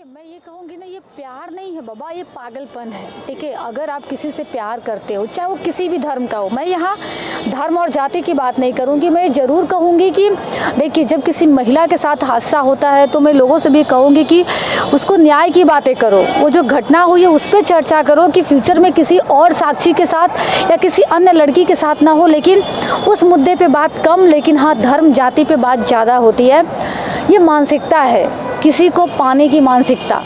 देखिए, मैं ये कहूँगी ना, ये प्यार नहीं है बाबा, ये पागलपन है। देखिए, अगर आप किसी से प्यार करते हो, चाहे वो किसी भी धर्म का हो, मैं यहाँ धर्म और जाति की बात नहीं करूँगी। मैं ज़रूर कहूँगी कि देखिए, जब किसी महिला के साथ हादसा होता है तो मैं लोगों से भी कहूँगी कि उसको न्याय की बातें करो। वो जो घटना हुई है उस पर चर्चा करो कि फ्यूचर में किसी और साक्षी के साथ या किसी अन्य लड़की के साथ ना हो। लेकिन उस मुद्दे पे बात कम, लेकिन हाँ, धर्म जाति पे बात ज़्यादा होती है। ये मानसिकता है, किसी को पाने की मानसिकता,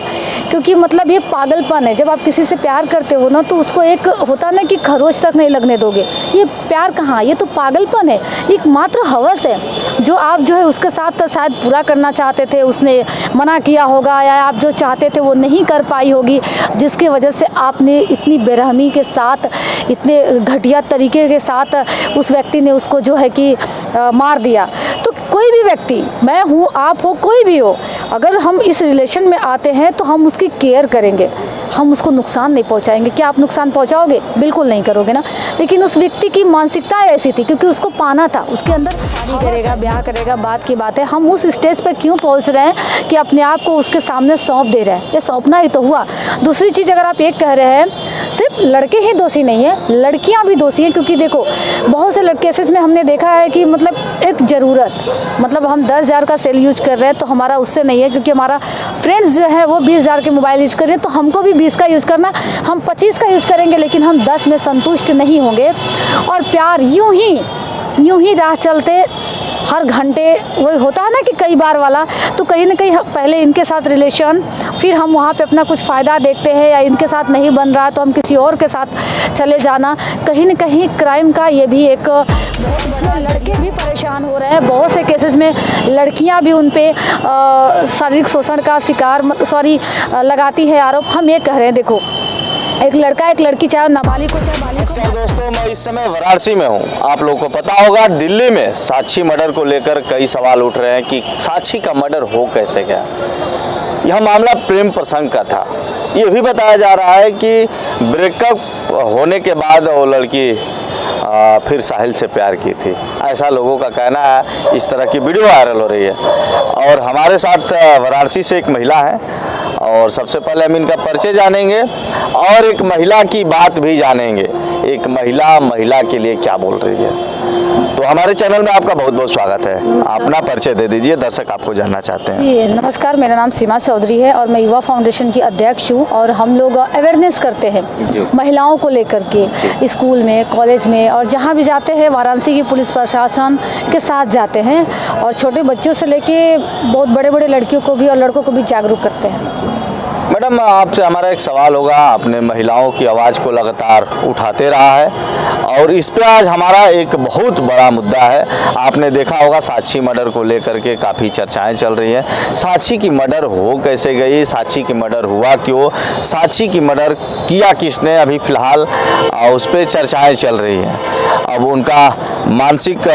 क्योंकि मतलब ये पागलपन है। जब आप किसी से प्यार करते हो ना, तो उसको एक होता ना कि खरोच तक नहीं लगने दोगे। ये प्यार कहाँ, ये तो पागलपन है, एक मात्र हवस है जो आप जो है उसके साथ तो शायद पूरा करना चाहते थे, उसने मना किया होगा, या आप जो चाहते थे वो नहीं कर पाई होगी, जिसकी वजह से आपने इतनी बेरहमी के साथ, इतने घटिया तरीके के साथ उस व्यक्ति ने उसको जो है कि मार दिया। तो कोई भी व्यक्ति, मैं हूँ, आप हो, कोई भी हो, अगर हम इस रिलेशन में आते हैं तो हम उसकी केयर करेंगे, हम उसको नुकसान नहीं पहुंचाएंगे। क्या आप नुकसान पहुंचाओगे? बिल्कुल नहीं करोगे ना। लेकिन उस व्यक्ति की मानसिकता ऐसी थी, क्योंकि उसको पाना था, उसके अंदर शादी करेगा, ब्याह करेगा, बात की बात है। हम उस स्टेज पे क्यों पहुंच रहे हैं कि अपने आप को उसके सामने सौंप दे रहे हैं? ये सौंपना ही तो हुआ। दूसरी चीज़, अगर आप एक कह रहे हैं सिर्फ लड़के ही दोषी नहीं है, लड़कियाँ भी दोषी हैं। क्योंकि देखो, बहुत से केसेस में हमने देखा है कि मतलब एक ज़रूरत, मतलब हम 10,000 का सेल यूज कर रहे हैं तो हमारा उससे नहीं है, क्योंकि हमारा फ्रेंड्स जो है वो 20,000 के मोबाइल यूज कर रहे हैं, तो हमको भी 20 का यूज करना, हम 25 का यूज करेंगे, लेकिन हम 10 में संतुष्ट नहीं होंगे। और प्यार यूं ही राह चलते हर घंटे वही होता है ना कि कई बार वाला, तो कहीं ना कहीं पहले इनके साथ रिलेशन, फिर हम वहाँ पे अपना कुछ फ़ायदा देखते हैं, या इनके साथ नहीं बन रहा तो हम किसी और के साथ चले जाना। कहीं ना कहीं क्राइम का ये भी एक, इसमें लड़के भी परेशान हो रहे हैं। बहुत से केसेस में लड़कियां भी उन पे शारीरिक शोषण का शिकार लगाती है आरोप। हम ये कह रहे हैं, देखो, एक लड़का एक लड़की, चाहे नाबालिग को चाहे बालिग को। दोस्तों, मैं इस समय वाराणसी में हूँ। आप लोगों को पता होगा, दिल्ली में साक्षी मर्डर को लेकर कई सवाल उठ रहे हैं कि साक्षी का मर्डर हो कैसे गया। यह मामला प्रेम प्रसंग का था। ये भी बताया जा रहा है कि ब्रेकअप होने के बाद वो लड़की फिर साहिल से प्यार की थी, ऐसा लोगों का कहना है। इस तरह की वीडियो वायरल हो रही है। और हमारे साथ वाराणसी से एक महिला है, और सबसे पहले हम इनका परिचय जानेंगे और एक महिला की बात भी जानेंगे। एक महिला के लिए क्या बोल रही है। तो हमारे चैनल में आपका बहुत बहुत स्वागत है। अपना परिचय दे दीजिए, दर्शक आपको जानना चाहते हैं। जी नमस्कार, मेरा नाम सीमा चौधरी है और मैं युवा फाउंडेशन की अध्यक्ष हूँ। और हम लोग अवेयरनेस करते हैं महिलाओं को लेकर के, स्कूल में, कॉलेज में, और जहाँ भी जाते हैं वाराणसी की पुलिस प्रशासन के साथ जाते हैं, और छोटे बच्चों से लेके बहुत बड़े बड़े लड़कियों को भी और लड़कों को भी जागरूक करते हैं। मैडम, आपसे हमारा एक सवाल होगा। आपने महिलाओं की आवाज़ को लगातार उठाते रहा है, और इस पे आज हमारा एक बहुत बड़ा मुद्दा है। आपने देखा होगा, साक्षी मर्डर को लेकर के काफ़ी चर्चाएं चल रही हैं। साक्षी की मर्डर हो कैसे गई, साक्षी की मर्डर हुआ क्यों, साक्षी की मर्डर किया किसने, अभी फ़िलहाल उस पर चर्चाएँ चल रही हैं। अब उनका मानसिक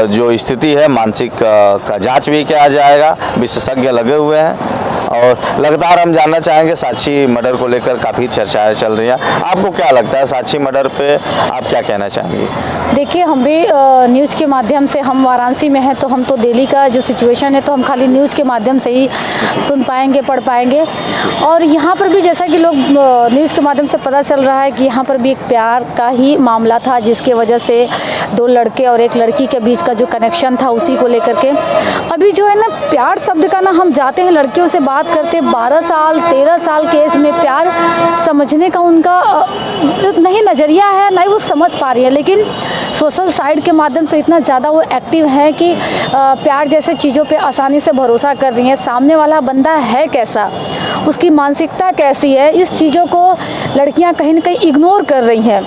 जो स्थिति है, मानसिक का जाँच भी किया जाएगा, विशेषज्ञ लगे हुए हैं। और लगातार हम जानना चाहेंगे, साक्षी मर्डर को लेकर काफ़ी चर्चाएं चल रही हैं। आपको क्या लगता है, साक्षी मर्डर पे आप क्या कहना चाहेंगे? देखिए, हम भी न्यूज़ के माध्यम से, हम वाराणसी में हैं तो हम तो दिल्ली का जो सिचुएशन है तो हम खाली न्यूज़ के माध्यम से ही सुन पाएंगे, पढ़ पाएंगे। और यहाँ पर भी जैसा कि लोग न्यूज़ के माध्यम से पता चल रहा है कि यहाँ पर भी एक प्यार का ही मामला था, जिसके वजह से दो लड़के और एक लड़की के बीच का जो कनेक्शन था उसी को लेकर के। अभी जो है ना, प्यार शब्द का ना, हम जाते हैं लड़कियों से बात करते, 12 साल 13 साल के एज में प्यार समझने का उनका नहीं नज़रिया है, नहीं वो समझ पा रही है। लेकिन सोशल साइट के माध्यम से इतना ज़्यादा वो एक्टिव है कि प्यार जैसे चीज़ों पे आसानी से भरोसा कर रही हैं। सामने वाला बंदा है कैसा, उसकी मानसिकता कैसी है, इस चीज़ों को लड़कियां कहीं ना कहीं इग्नोर कर रही हैं।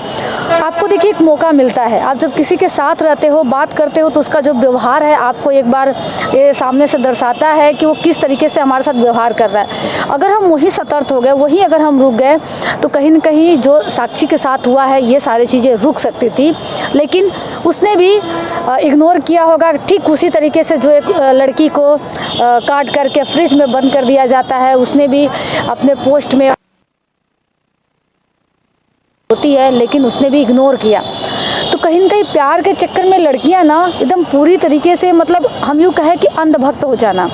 आपको देखिए, एक मौका मिलता है, आप जब किसी के साथ रहते हो, बात करते हो, तो उसका जो व्यवहार है आपको एक बार ये सामने से दर्शाता है कि वो किस तरीके से हमारे साथ व्यवहार कर रहा है। अगर हम वही सतर्क हो गए, वही अगर हम रुक गए, तो कहीं ना कहीं जो साक्षी के साथ हुआ है ये सारी चीज़ें रुक सकती थी। लेकिन उसने भी इग्नोर किया होगा। ठीक उसी तरीके से जो एक लड़की को काट करके फ्रिज में बंद कर दिया जाता है, उसने भी अपने पोस्ट में होती है, लेकिन उसने भी इग्नोर किया। तो कहीं ना कहीं प्यार के चक्कर में लड़कियां ना एकदम पूरी तरीके से, मतलब हम यूँ कहें कि अंधभक्त हो जाना,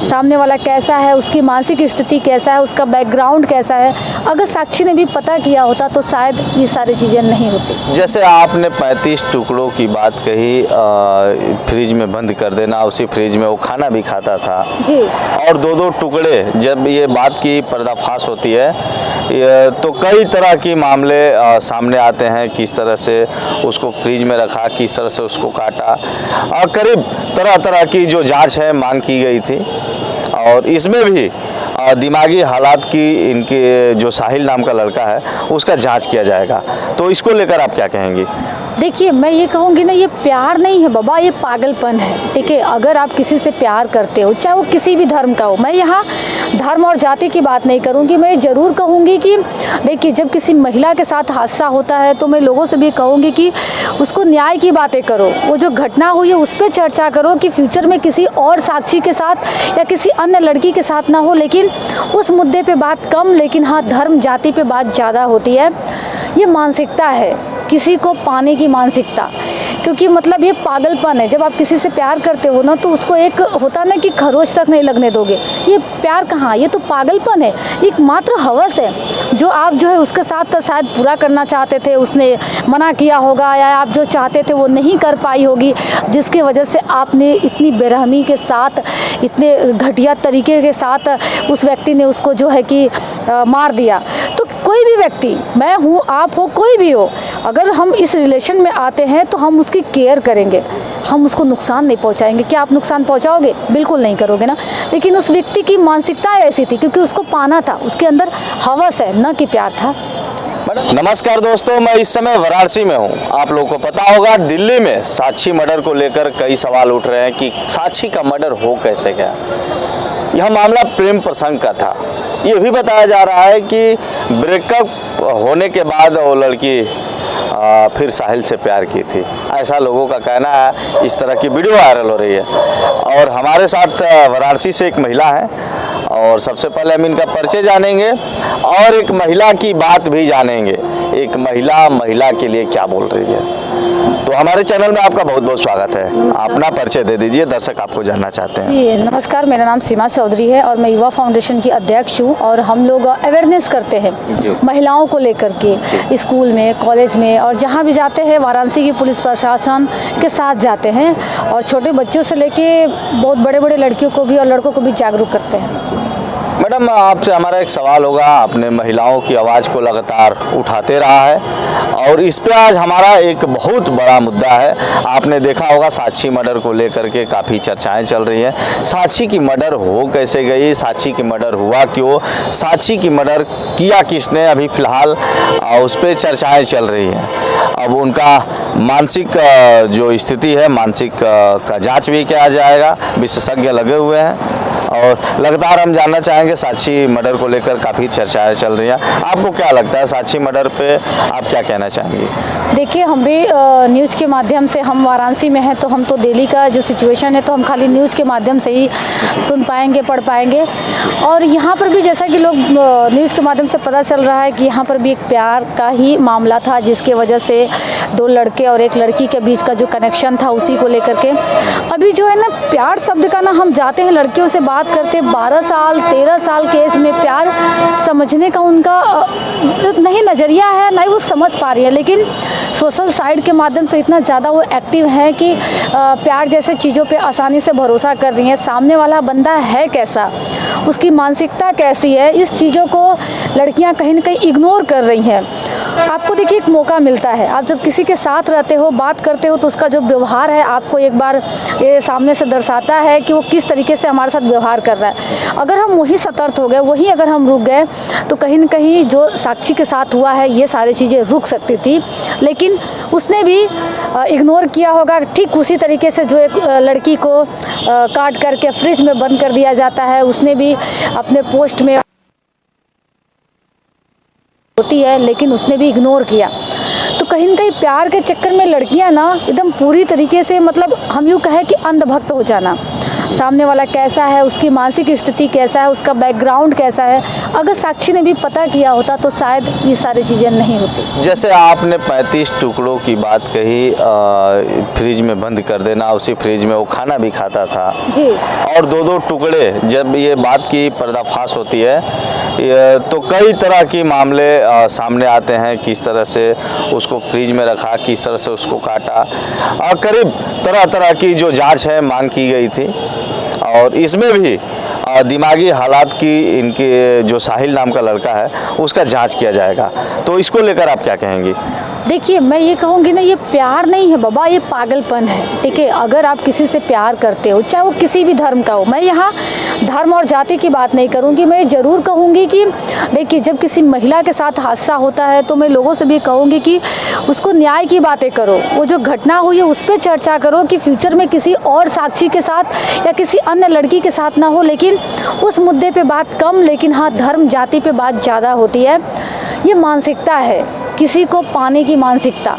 सामने वाला कैसा है, उसकी मानसिक स्थिति कैसा है, उसका बैकग्राउंड कैसा है। अगर साक्षी ने भी पता किया होता तो शायद ये सारी चीज़ें नहीं होती। जैसे आपने 35 टुकड़ों की बात कही, फ्रिज में बंद कर देना, उसी फ्रिज में वो खाना भी खाता था जी। और 2-2 टुकड़े, जब ये बात की पर्दाफाश होती है तो कई तरह के मामले सामने आते हैं। किस तरह से उसको फ्रिज में रखा, किस तरह से उसको काटा, करीब तरह तरह की जो जांच है मांग की गई थी। और इसमें भी दिमागी हालात की इनके जो साहिल नाम का लड़का है उसका जांच किया जाएगा। तो इसको लेकर आप क्या कहेंगी? देखिए, मैं ये कहूँगी ना, ये प्यार नहीं है बाबा, ये पागलपन है। देखिए, अगर आप किसी से प्यार करते हो, चाहे वो किसी भी धर्म का हो, मैं यहाँ धर्म और जाति की बात नहीं करूँगी। मैं ज़रूर कहूँगी कि देखिए, जब किसी महिला के साथ हादसा होता है तो मैं लोगों से भी कहूँगी कि उसको न्याय की बातें करो। वो जो घटना हुई है उस पर चर्चा करो कि फ्यूचर में किसी और साक्षी के साथ या किसी अन्य लड़की के साथ ना हो। लेकिन उस मुद्दे पे बात कम, लेकिन हाँ, धर्म जाति पे बात ज़्यादा होती है। ये मानसिकता है, किसी को पाने की मानसिकता, क्योंकि मतलब ये पागलपन है। जब आप किसी से प्यार करते हो ना तो उसको एक होता ना कि खरोच तक नहीं लगने दोगे। ये प्यार कहाँ, ये तो पागलपन है, एक मात्र हवस है जो आप जो है उसके साथ शायद पूरा करना चाहते थे, उसने मना किया होगा, या आप जो चाहते थे वो नहीं कर पाई होगी, जिसकी वजह से आपने इतनी बेरहमी के साथ, इतने घटिया तरीके के साथ उस व्यक्ति ने उसको जो है कि मार दिया। तो कोई भी व्यक्ति, मैं हूँ, आप हो, कोई भी हो, अगर हम इस रिलेशन में आते हैं तो हम उसकी केयर करेंगे, हम उसको नुकसान नहीं पहुंचाएंगे। क्या आप नुकसान पहुंचाओगे? बिल्कुल नहीं करोगे ना। लेकिन उस व्यक्ति की मानसिकता ऐसी थी क्योंकि उसको पाना था, उसके अंदर हवस है, न कि प्यार था। नमस्कार दोस्तों, मैं इस समय वाराणसी में हूँ। आप लोगों को पता होगा, दिल्ली में साक्षी मर्डर को लेकर कई सवाल उठ रहे हैं कि साक्षी का मर्डर हो कैसे गया। यह मामला प्रेम प्रसंग का था। ये भी बताया जा रहा है कि ब्रेकअप होने के बाद वो लड़की फिर साहिल से प्यार की थी, ऐसा लोगों का कहना है। इस तरह की वीडियो वायरल हो रही है और हमारे साथ वाराणसी से एक महिला है और सबसे पहले हम इनका परिचय जानेंगे और एक महिला की बात भी जानेंगे। एक महिला के लिए क्या बोल रही है। तो हमारे चैनल में आपका बहुत बहुत स्वागत है। अपना परिचय दे दीजिए, दर्शक आपको जानना चाहते हैं। जी नमस्कार, मेरा नाम सीमा चौधरी है और मैं युवा फाउंडेशन की अध्यक्ष हूँ। और हम लोग अवेयरनेस करते हैं महिलाओं को लेकर के, स्कूल में, कॉलेज में, और जहाँ भी जाते हैं वाराणसी की पुलिस प्रशासन के साथ जाते हैं और छोटे बच्चों से लेके बहुत बड़े बड़े लड़कियों को भी और लड़कों को भी जागरूक करते हैं। मैडम, आपसे हमारा एक सवाल होगा। आपने महिलाओं की आवाज़ को लगातार उठाते रहा है और इस पे आज हमारा एक बहुत बड़ा मुद्दा है। आपने देखा होगा साक्षी मर्डर को लेकर के काफ़ी चर्चाएं चल रही हैं। साक्षी की मर्डर हो कैसे गई, साक्षी की मर्डर हुआ क्यों, साक्षी की मर्डर किया किसने, अभी फ़िलहाल उस पर चर्चाएँ चल रही हैं। अब उनका मानसिक जो स्थिति है, मानसिक का जाँच भी किया जाएगा, विशेषज्ञ लगे हुए हैं और लगातार हम जानना चाहेंगे। साक्षी मर्डर को लेकर काफ़ी चर्चाएं चल रही हैं। आपको क्या लगता है साक्षी मर्डर पे आप क्या कहना चाहेंगे? देखिए, हम भी न्यूज़ के माध्यम से, हम वाराणसी में हैं तो हम तो दिल्ली का जो सिचुएशन है तो हम खाली न्यूज़ के माध्यम से ही सुन पाएंगे, पढ़ पाएंगे। और यहाँ पर भी जैसा कि लोग न्यूज़ के माध्यम से पता चल रहा है कि यहाँ पर भी एक प्यार का ही मामला था, जिसके वजह से 2 लड़के और एक लड़की के बीच का जो कनेक्शन था उसी को लेकर के अभी जो है ना, प्यार शब्द का ना, हम जाते हैं लड़कियों से बात करते, 12 साल 13 साल के एज में प्यार समझने का उनका नहीं नज़रिया है, नहीं वो समझ पा रही है। लेकिन सोशल साइट के माध्यम से इतना ज़्यादा वो एक्टिव है कि प्यार जैसे चीज़ों पे आसानी से भरोसा कर रही हैं। सामने वाला बंदा है कैसा, उसकी मानसिकता कैसी है, इस चीज़ों को लड़कियां कहीं ना कहीं इग्नोर कर रही हैं। आपको देखिए, एक मौका मिलता है, आप जब किसी के साथ रहते हो, बात करते हो, तो उसका जो व्यवहार है आपको एक बार ये सामने से दर्शाता है कि वो किस तरीके से हमारे साथ व्यवहार कर रहा है। अगर हम वही सतर्क हो गए, वही अगर हम रुक गए, तो कहीं ना कहीं जो साक्षी के साथ हुआ है ये सारी चीज़ें रुक सकती थी। लेकिन उसने भी इग्नोर किया होगा। ठीक उसी तरीके से जो एक लड़की को काट करके फ्रिज में बंद कर दिया जाता है, उसने भी अपने पोस्ट में होती है, लेकिन उसने भी इग्नोर किया। तो कहीं ना कहीं प्यार के चक्कर में लड़कियां ना एकदम पूरी तरीके से, मतलब हम यूँ कहें कि अंधभक्त हो जाना, सामने वाला कैसा है, उसकी मानसिक स्थिति कैसा है, उसका बैकग्राउंड कैसा है। अगर साक्षी ने भी पता किया होता तो शायद ये सारी चीज़ें नहीं होती। जैसे आपने 35 टुकड़ों की बात कही, फ्रिज में बंद कर देना, उसी फ्रिज में वो खाना भी खाता था जी। और 2-2 टुकड़े, जब ये बात की पर्दाफाश होती है तो कई तरह के मामले सामने आते हैं। किस तरह से उसको फ्रिज में रखा, किस तरह से उसको काटा, करीब तरह तरह की जो जांच है मांग की गई थी। और इसमें भी दिमागी हालात की इनके जो साहिल नाम का लड़का है उसका जांच किया जाएगा। तो इसको लेकर आप क्या कहेंगी? देखिए, मैं ये कहूँगी ना, ये प्यार नहीं है बाबा, ये पागलपन है। ठीक है, अगर आप किसी से प्यार करते हो, चाहे वो किसी भी धर्म का हो, मैं यहाँ धर्म और जाति की बात नहीं करूँगी। मैं ज़रूर कहूँगी कि देखिए, जब किसी महिला के साथ हादसा होता है तो मैं लोगों से भी कहूँगी कि उसको न्याय की बातें करो। वो जो घटना हुई है उस पर चर्चा करो कि फ्यूचर में किसी और साक्षी के साथ या किसी अन्य लड़की के साथ ना हो। लेकिन उस मुद्दे पे बात कम, लेकिन हाँ, धर्म जाति पे बात ज़्यादा होती है। ये मानसिकता है, किसी को पाने की मानसिकता,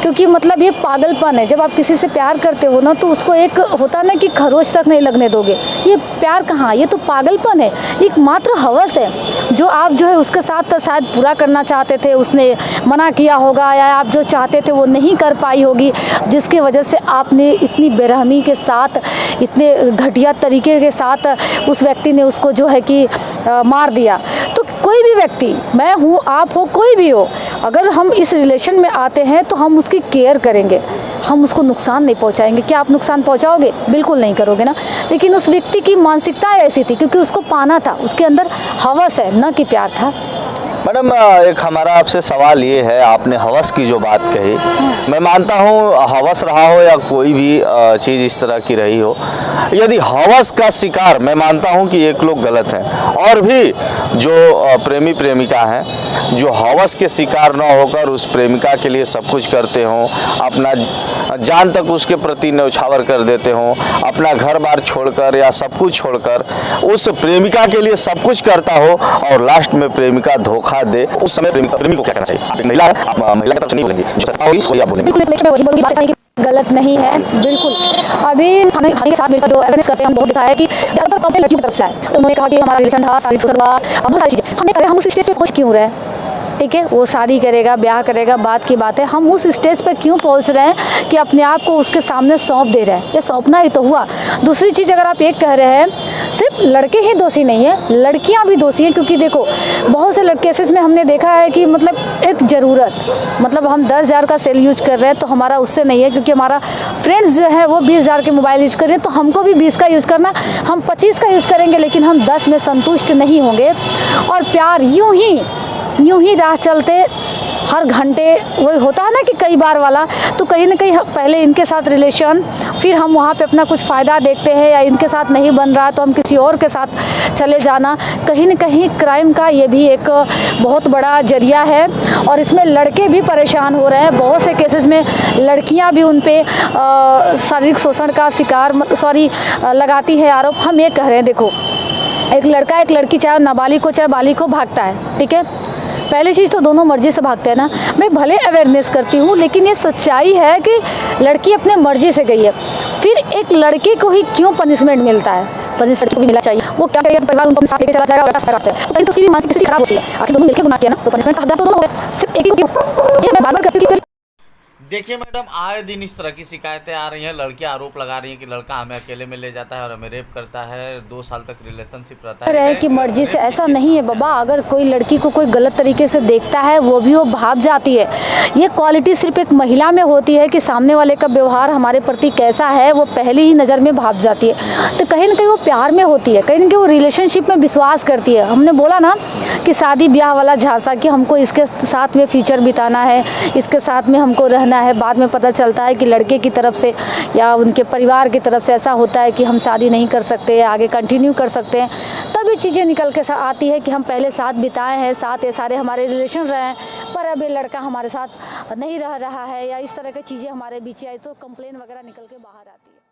क्योंकि मतलब ये पागलपन है। जब आप किसी से प्यार करते हो ना तो उसको एक होता ना कि खरोच तक नहीं लगने दोगे। ये प्यार कहाँ, ये तो पागलपन है, एक मात्र हवस है जो आप जो है उसके साथ शायद पूरा करना चाहते थे, उसने मना किया होगा या आप जो चाहते थे वो नहीं कर पाई होगी, जिसकी वजह से आपने इतनी बेरहमी के साथ, इतने घटिया तरीके के साथ उस व्यक्ति ने उसको जो है कि मार दिया। तो कोई भी व्यक्ति, मैं हूँ, आप हो, कोई भी हो, अगर हम इस रिलेशन में आते हैं तो हम उसकी केयर करेंगे, हम उसको नुकसान नहीं पहुंचाएंगे। क्या आप नुकसान पहुंचाओगे? बिल्कुल नहीं करोगे ना। लेकिन उस व्यक्ति की मानसिकता ऐसी थी क्योंकि उसको पाना था, उसके अंदर हवस है, न कि प्यार था। मैडम, एक हमारा आपसे सवाल ये है, आपने हवस की जो बात कही, मैं मानता हूँ हवस रहा हो या कोई भी चीज़ इस तरह की रही हो, यदि हवस का शिकार, मैं मानता हूँ कि एक लोग गलत हैं, और भी जो प्रेमी प्रेमिका हैं जो हवस के शिकार न होकर उस प्रेमिका के लिए सब कुछ करते हों, अपना जान तक उसके प्रति न्यौछावर कर देते हों, अपना घर बार छोड़कर या सब कुछ छोड़कर उस प्रेमिका के लिए सब कुछ करता हो और लास्ट में प्रेमिका धोखा दे, उस समय प्रेमी को क्या करना चाहिए? आप एक महिला है, आप महिला की तरफ से नहीं बोलेंगी, जो सत्ता होगी वही आप बोलेंगे। बिल्कुल गलत नहीं है, बिल्कुल। अभी थाने के साथ मिलकर जो एविडेंस करते हैं, हम बहुत दिखाया है कि ज़्यादातर कंप्लेंट लड़कियों की तरफ से है। तो उन्होंने कहा कि हमारा रिलेशन था, शादी हुआ, बहुत सारी चीज़ें हमने करें, हम उस स्टेज पे पहुँच क्यों रहे? ठीक है, वो शादी करेगा, ब्याह करेगा, बात की बात है, हम उस स्टेज पे क्यों पहुंच रहे हैं कि अपने आप को उसके सामने सौंप दे रहे हैं? ये सौंपना ही तो हुआ। दूसरी चीज़, अगर आप एक कह रहे हैं सिर्फ लड़के ही दोषी नहीं है, लड़कियां भी दोषी हैं, क्योंकि देखो बहुत से केसेस में हमने देखा है कि मतलब एक ज़रूरत, मतलब हम 10,000 का सेल यूज कर रहे हैं तो हमारा उससे नहीं है, क्योंकि हमारा फ्रेंड्स जो है वो 20,000 के मोबाइल यूज कर रहे हैं तो हमको भी 20 का यूज़ करना, हम 25 का यूज करेंगे, लेकिन हम 10 में संतुष्ट नहीं होंगे। और प्यार यूं ही राह चलते हर घंटे वही होता है ना कि कई बार वाला, तो कहीं ना कहीं पहले इनके साथ रिलेशन, फिर हम वहाँ पे अपना कुछ फ़ायदा देखते हैं, या इनके साथ नहीं बन रहा तो हम किसी और के साथ चले जाना, कहीं ना कहीं क्राइम का ये भी एक बहुत बड़ा जरिया है। और इसमें लड़के भी परेशान हो रहे हैं, बहुत से केसेस में लड़कियाँ भी उन पे शारीरिक शोषण का शिकार लगाती है आरोप। हम ये कह रहे हैं, देखो एक लड़का एक लड़की, चाहे नाबालिग को चाहे बालिग को, भागता है, ठीक है, पहली चीज़ तो दोनों मर्जी से भागते हैं ना। मैं भले अवेयरनेस करती हूँ, लेकिन ये सच्चाई है कि लड़की अपने मर्जी से गई है, फिर एक लड़के को ही क्यों पनिशमेंट मिलता है? पनिशमेंट को भी मिलना चाहिए। वो क्या करेगा, परिवार उनको साथ लेके चला जाएगा, वैसा करते हैं, तो कहीं तो उसकी भी मानसिक स्थिति खराब होती है। आखिर दोनों मिलकर गुनाह किया ना, तो पनिशमेंट हकदार तो दोनों हो गए, सिर्फ एक ही क्यों? ये मैं बार-बार कहती हूँ। देखिए मैडम, आए दिन इस तरह की शिकायतें आ रही हैं, लड़कियां आरोप लगा रही हैं कि लड़का हमें अकेले में ले जाता है और हमें रेप करता है, 2 साल तक रिलेशनशिप रहता है कि मर्जी से। ऐसा नहीं है बाबा, अगर कोई लड़की को कोई गलत तरीके से देखता है वो भी वो भाग जाती है। ये क्वालिटी सिर्फ एक महिला में होती है कि सामने वाले का व्यवहार हमारे प्रति कैसा है, वो पहली ही नज़र में भाग जाती है। तो कहीं ना कहीं वो प्यार में होती है, कहीं ना कहीं वो रिलेशनशिप में विश्वास करती है। हमने बोला ना कि शादी ब्याह वाला झांसा, कि हमको इसके साथ में फ्यूचर बिताना है, इसके साथ में हमको रहना है। बाद में पता चलता है कि लड़के की तरफ से या उनके परिवार की तरफ से ऐसा होता है कि हम शादी नहीं कर सकते, आगे कंटिन्यू कर सकते हैं। तभी चीज़ें निकल के आती है कि हम पहले साथ बिताए हैं, साथ ये सारे हमारे रिलेशन रहे हैं, पर अब ये लड़का हमारे साथ नहीं रह रहा है, या इस तरह की चीज़ें हमारे बीच आई तो कंप्लेन वगैरह निकल के बाहर आती है।